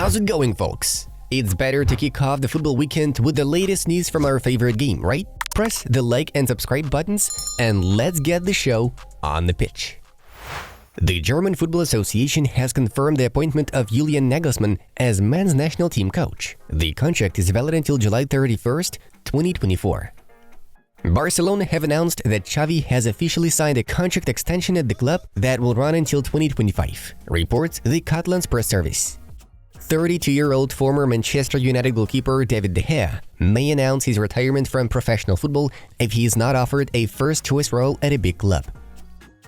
How's it going, folks? It's better to kick off the football weekend with the latest news from our favorite game, right? Press the like and subscribe buttons and let's get the show on the pitch. The German Football Association has confirmed the appointment of Julian Nagelsmann as men's national team coach. The contract is valid until July 31st, 2024. Barcelona have announced that Xavi has officially signed a contract extension at the club that will run until 2025, reports the Catalan's press service. 32-year-old former Manchester United goalkeeper David De Gea may announce his retirement from professional football if he is not offered a first-choice role at a big club.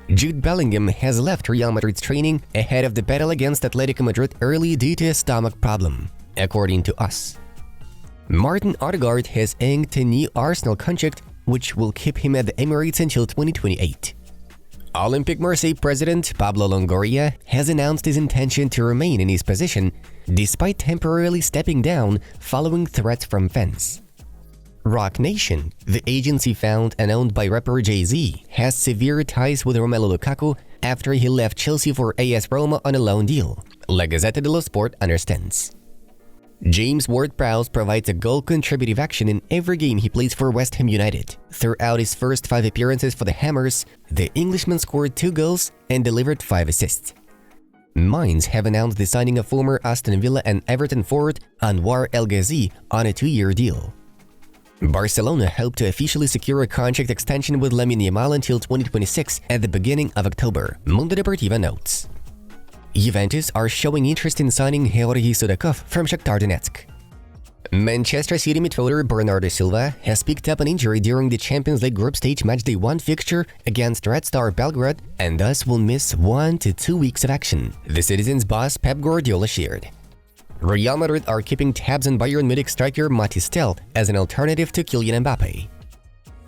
Jude Bellingham has left Real Madrid's training ahead of the battle against Atletico Madrid early due to a stomach problem, according to us. Martin Odegaard has inked a new Arsenal contract which will keep him at the Emirates until 2028. Olympique Marseille president Pablo Longoria has announced his intention to remain in his position despite temporarily stepping down following threats from fans. Rock Nation, the agency found and owned by rapper Jay-Z, has severe ties with Romelu Lukaku after he left Chelsea for AS Roma on a loan deal, La Gazzetta dello Sport understands. James Ward-Prowse provides a goal-contributive action in every game he plays for West Ham United. Throughout his first 5 appearances for the Hammers, the Englishman scored 2 goals and delivered 5 assists. Mainz have announced the signing of former Aston Villa and Everton forward Anwar El Ghazi on a 2-year deal. Barcelona hope to officially secure a contract extension with Lamine Yamal until 2026 at the beginning of October, Mundo Deportivo notes. Juventus are showing interest in signing Georgi Sudakov from Shakhtar Donetsk. Manchester City midfielder Bernardo Silva has picked up an injury during the Champions League group stage matchday 1 fixture against Red Star Belgrade and thus will miss 1 to 2 weeks of action, the Citizens' boss Pep Guardiola shared. Real Madrid are keeping tabs on Bayern Munich striker Mathys Tel as an alternative to Kylian Mbappe.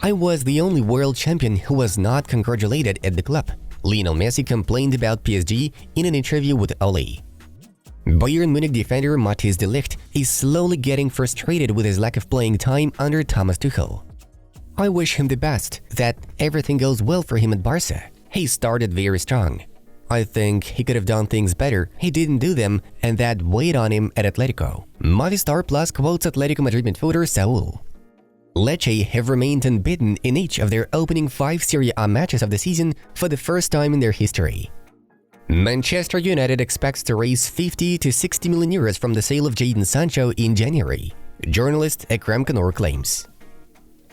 I was the only world champion who was not congratulated at the club, Lionel Messi complained about PSG in an interview with Ole. Bayern Munich defender Matthijs de Ligt is slowly getting frustrated with his lack of playing time under Thomas Tuchel. I wish him the best, that everything goes well for him at Barca. He started very strong. I think he could have done things better, he didn't do them, and that weighed on him at Atletico. Movistar Plus quotes Atletico Madrid midfielder Saul. Lecce have remained unbeaten in each of their opening 5 Serie A matches of the season for the first time in their history. Manchester United expects to raise 50 to 60 million euros from the sale of Jadon Sancho in January, journalist Ekrem Kanor claims.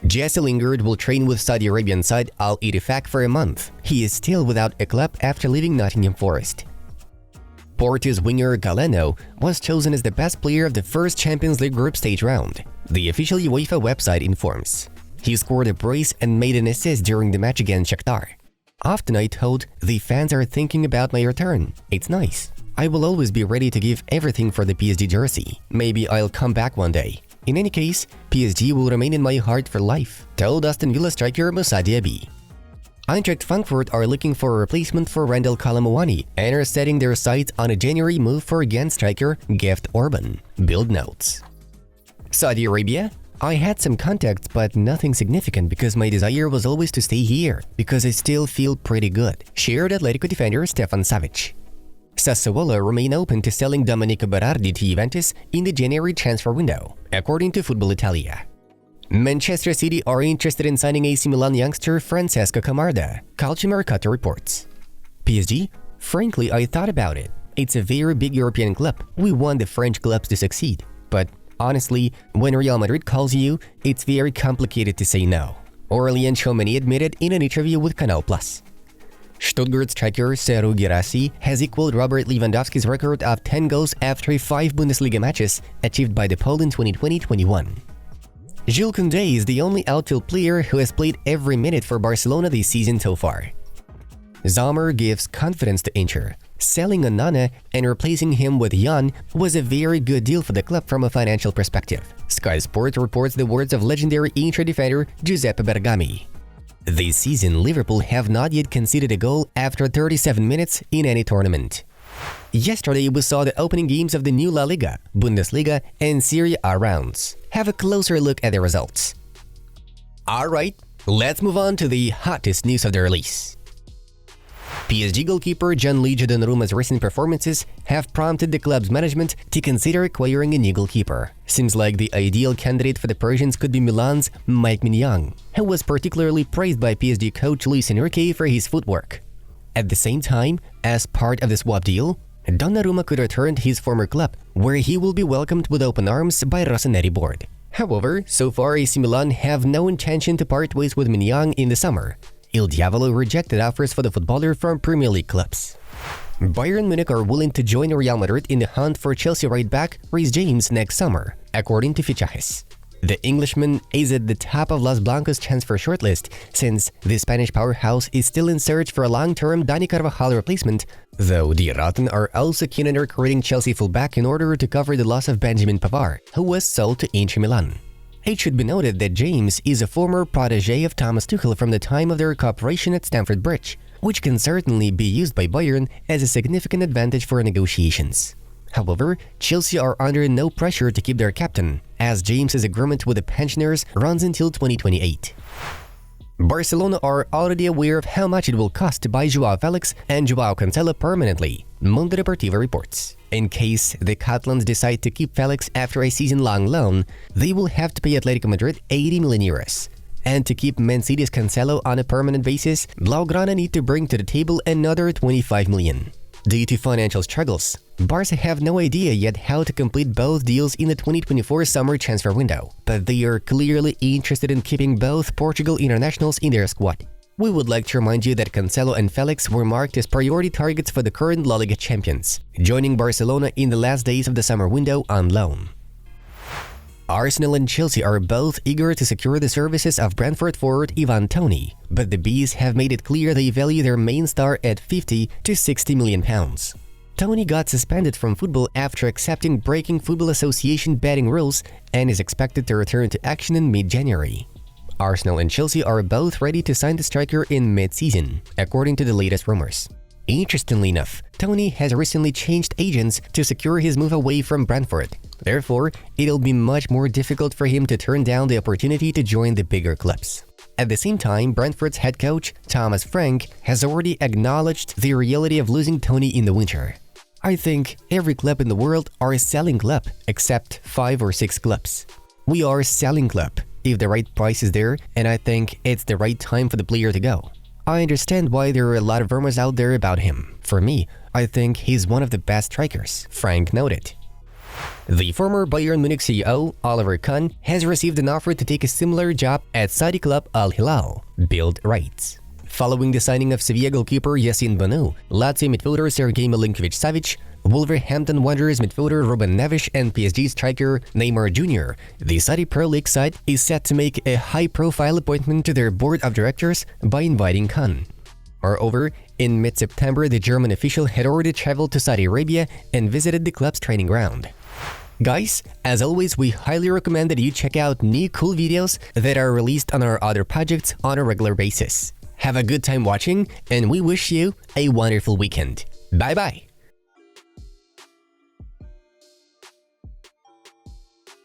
Jesse Lingard will train with Saudi Arabian side Al Ittifaq for a month. He is still without a club after leaving Nottingham Forest. Porto's winger Galeno was chosen as the best player of the first Champions League group stage round, the official UEFA website informs. He scored a brace and made an assist during the match against Shakhtar. Often I told, the fans are thinking about my return. It's nice. I will always be ready to give everything for the PSG jersey. Maybe I'll come back one day. In any case, PSG will remain in my heart for life, told Aston Villa striker Moussa Diaby. Eintracht Frankfurt are looking for a replacement for Randal Kolomuani and are setting their sights on a January move for Ghent striker Gift Orban, Bild notes. Saudi Arabia? I had some contacts but nothing significant because my desire was always to stay here because I still feel pretty good, shared Atletico defender Stefan Savic. Sassuolo remain open to selling Domenico Berardi to Juventus in the January transfer window, according to Football Italia. Manchester City are interested in signing AC Milan youngster Francesco Camarda, Calciomercato reports. PSG? Frankly, I thought about it. It's a very big European club. We want the French clubs to succeed. But honestly, when Real Madrid calls you, it's very complicated to say no, Aurelien Tchouameni admitted in an interview with Canal+. Stuttgart striker Serhou Guirassy has equaled Robert Lewandowski's record of 10 goals after 5 Bundesliga matches achieved by the Pole in 2020-21. Jules Koundé is the only outfield player who has played every minute for Barcelona this season so far. Sommer gives confidence to Inter. Selling Onana and replacing him with Jan was a very good deal for the club from a financial perspective. Sky Sport reports the words of legendary Inter defender Giuseppe Bergami. This season, Liverpool have not yet conceded a goal after 37 minutes in any tournament. Yesterday, we saw the opening games of the new La Liga, Bundesliga, and Serie A rounds. Have a closer look at the results. Alright, let's move on to the hottest news of the release. PSG goalkeeper Gianluigi Donnarumma's recent performances have prompted the club's management to consider acquiring a new goalkeeper. Seems like the ideal candidate for the Persians could be Milan's Mike Minyang, who was particularly praised by PSG coach Luis Enrique for his footwork. At the same time, as part of the swap deal, Donnarumma could return to his former club, where he will be welcomed with open arms by Rossoneri board. However, so far AC Milan have no intention to part ways with Minyang in the summer. Il Diavolo rejected offers for the footballer from Premier League clubs. Bayern Munich are willing to join Real Madrid in the hunt for Chelsea right-back Reece James next summer, according to Fichajes. The Englishman is at the top of Los Blancos' transfer shortlist, since the Spanish powerhouse is still in search for a long-term Dani Carvajal replacement, though Die Roten are also keen on recruiting Chelsea fullback in order to cover the loss of Benjamin Pavard, who was sold to Inter Milan. It should be noted that James is a former protege of Thomas Tuchel from the time of their cooperation at Stamford Bridge, which can certainly be used by Bayern as a significant advantage for negotiations. However, Chelsea are under no pressure to keep their captain, as James's agreement with the pensioners runs until 2028. Barcelona are already aware of how much it will cost to buy Joao Felix and Joao Cancelo permanently, Mundo Deportivo reports. In case the Catalans decide to keep Felix after a season-long loan, they will have to pay Atletico Madrid 80 million euros. And to keep Man City's Cancelo on a permanent basis, Blaugrana need to bring to the table another 25 million. Due to financial struggles, Barca have no idea yet how to complete both deals in the 2024 summer transfer window, but they are clearly interested in keeping both Portugal internationals in their squad. We would like to remind you that Cancelo and Felix were marked as priority targets for the current La Liga champions, joining Barcelona in the last days of the summer window on loan. Arsenal and Chelsea are both eager to secure the services of Brentford forward Ivan Toney, but the Bees have made it clear they value their main star at 50 to 60 million pounds. Toney got suspended from football after accepting breaking Football Association betting rules and is expected to return to action in mid-January. Arsenal and Chelsea are both ready to sign the striker in mid-season, according to the latest rumors. Interestingly enough, Toney has recently changed agents to secure his move away from Brentford. Therefore, it'll be much more difficult for him to turn down the opportunity to join the bigger clubs. At the same time, Brentford's head coach, Thomas Frank, has already acknowledged the reality of losing Toney in the winter. I think every club in the world are a selling club, except 5 or 6 clubs. We are a selling club if the right price is there, and I think it's the right time for the player to go. I understand why there are a lot of rumors out there about him. For me, I think he's one of the best strikers, Frank noted. The former Bayern Munich CEO, Oliver Kahn, has received an offer to take a similar job at Saudi club Al Hilal, Bild writes. Following the signing of Sevilla goalkeeper Yassine Bonu, Lazio midfielder Sergei Milinkovic-Savic, Wolverhampton Wanderers midfielder Ruben Neves and PSG striker Neymar Jr., the Saudi Pro League side is set to make a high-profile appointment to their board of directors by inviting Kahn. Moreover, in mid-September, the German official had already traveled to Saudi Arabia and visited the club's training ground. Guys, as always, we highly recommend that you check out new cool videos that are released on our other projects on a regular basis. Have a good time watching, and we wish you a wonderful weekend. Bye-bye!